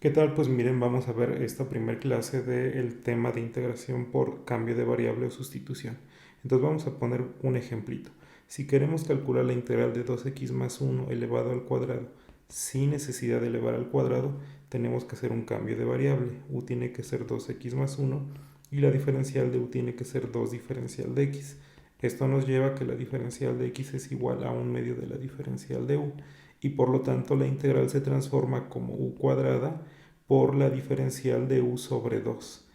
¿Qué tal? Pues miren, vamos a ver esta primer clase del tema de integración por cambio de variable o sustitución. Entonces vamos a poner un ejemplito. Si queremos calcular la integral de 2x más 1 elevado al cuadrado sin necesidad de elevar al cuadrado, tenemos que hacer un cambio de variable. U tiene que ser 2x más 1 y la diferencial de u tiene que ser 2 diferencial de x. Esto nos lleva a que la diferencial de x es igual a 1/2 de la diferencial de u y por lo tanto la integral se transforma como u cuadrada por la diferencial de u sobre 2.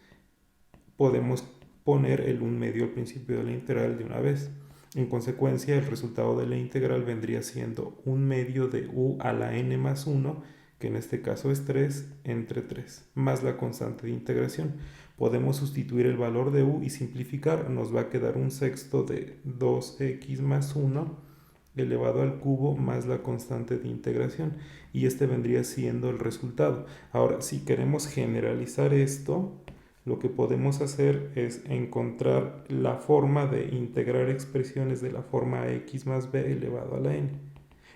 Podemos poner el 1/2 al principio de la integral de una vez. En consecuencia, el resultado de la integral vendría siendo 1/2 de u a la n más 1, que en este caso es 3, entre 3, más la constante de integración. Podemos sustituir el valor de u y simplificar. Nos va a quedar 1/6 de 2x más 1 elevado al cubo más la constante de integración, y este vendría siendo el resultado. Ahora, si queremos generalizar esto, lo que podemos hacer es encontrar la forma de integrar expresiones de la forma x más b elevado a la n.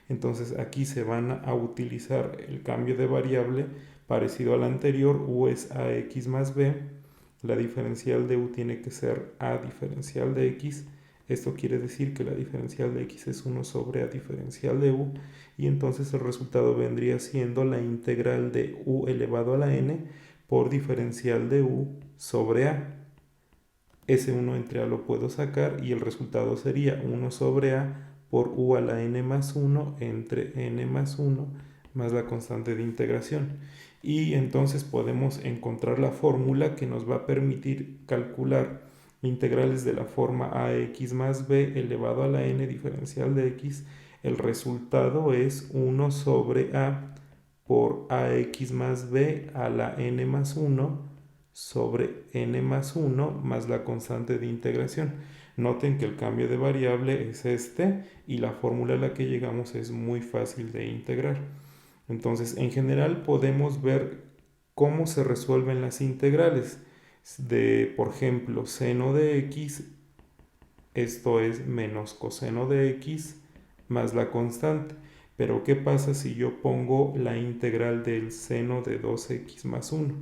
Entonces aquí se van a utilizar el cambio de variable parecido al anterior. U es ax más b, la diferencial de u tiene que ser a diferencial de x. Esto quiere decir que la diferencial de x es 1 sobre a diferencial de u, y entonces el resultado vendría siendo la integral de u elevado a la n por diferencial de u sobre a. Ese 1 entre a lo puedo sacar y el resultado sería 1 sobre a por u a la n más 1 entre n más 1 más la constante de integración. Y entonces podemos encontrar la fórmula que nos va a permitir calcular integrales de la forma ax más b elevado a la n diferencial de x. El resultado es 1 sobre a por ax más b a la n más 1 sobre n más 1 más la constante de integración. Noten que el cambio de variable es este y la fórmula a la que llegamos es muy fácil de integrar. Entonces, en general podemos ver cómo se resuelven las integrales de, por ejemplo, seno de x, esto es menos coseno de x más la constante. Pero ¿qué pasa si yo pongo la integral del seno de 2x más 1?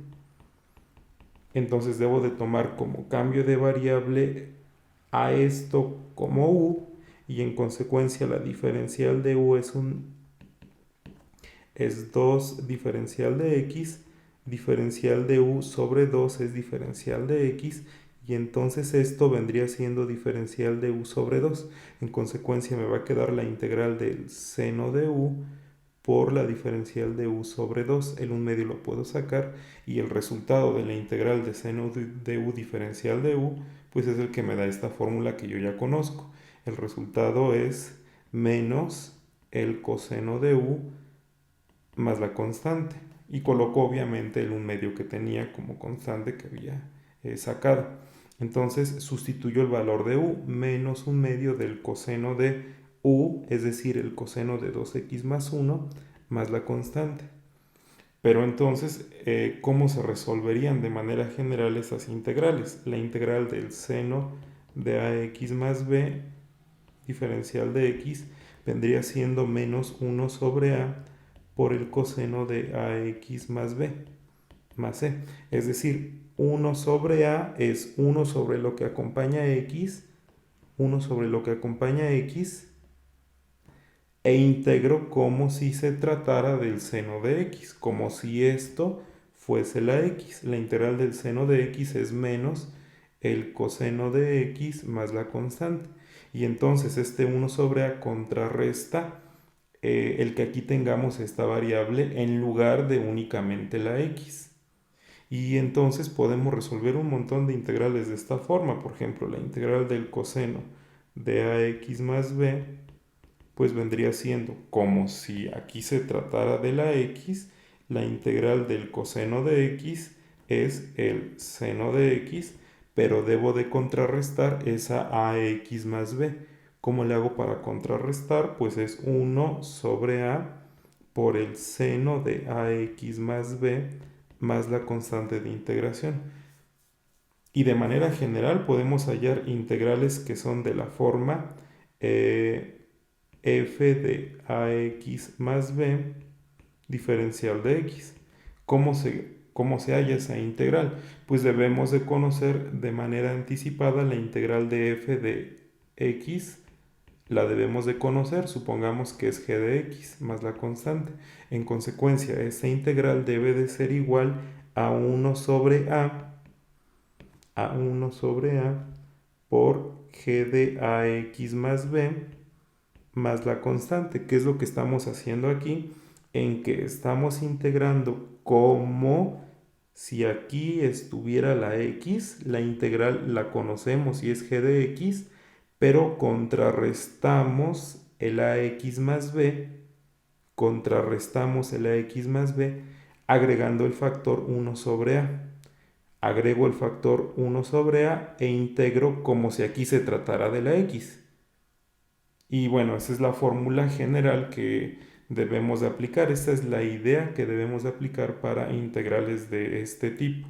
Entonces debo de tomar como cambio de variable a esto como u, y en consecuencia la diferencial de u es 2 diferencial de x, diferencial de u sobre 2 es diferencial de x, y entonces esto vendría siendo diferencial de u sobre 2. En consecuencia me va a quedar la integral del seno de u por la diferencial de u sobre 2. El 1/2 lo puedo sacar y el resultado de la integral de seno de u diferencial de u pues es el que me da esta fórmula que yo ya conozco. El resultado es menos el coseno de u más la constante, y coloco obviamente el 1/2 que tenía como constante que había sacado. Entonces sustituyo el valor de u menos 1/2 del coseno de u, es decir, el coseno de 2x más 1 más la constante. Pero entonces, ¿cómo se resolverían de manera general esas integrales? La integral del seno de ax más b diferencial de x vendría siendo menos 1 sobre a por el coseno de ax más b más c. Es decir, 1 sobre a es 1 sobre lo que acompaña x, 1 sobre lo que acompaña x, e integro como si se tratara del seno de x, como si esto fuese la x. La integral del seno de x es menos el coseno de x más la constante. Y entonces este 1 sobre a contrarresta el que aquí tengamos esta variable en lugar de únicamente la x. Y entonces podemos resolver un montón de integrales de esta forma. Por ejemplo, la integral del coseno de ax más b pues vendría siendo como si aquí se tratara de la x. La integral del coseno de x es el seno de x, pero debo de contrarrestar esa ax más b. ¿Cómo le hago para contrarrestar? Pues es 1 sobre a por el seno de ax más b más la constante de integración. Y de manera general podemos hallar integrales que son de la forma f de ax más b diferencial de x. ¿Cómo se halla esa integral? Pues debemos de conocer de manera anticipada la integral de f de x, la debemos de conocer, supongamos que es g de x más la constante. En consecuencia, esa integral debe de ser igual a 1 sobre a por g de ax más b más la constante. ¿Qué es lo que estamos haciendo aquí? En que estamos integrando como si aquí estuviera la x, la integral la conocemos y es g de x, pero contrarrestamos el ax más b agregando el factor 1 sobre a. Agrego el factor 1 sobre a e integro como si aquí se tratara de la x. Y bueno, esa es la fórmula general que debemos de aplicar. Esta es la idea que debemos de aplicar para integrales de este tipo.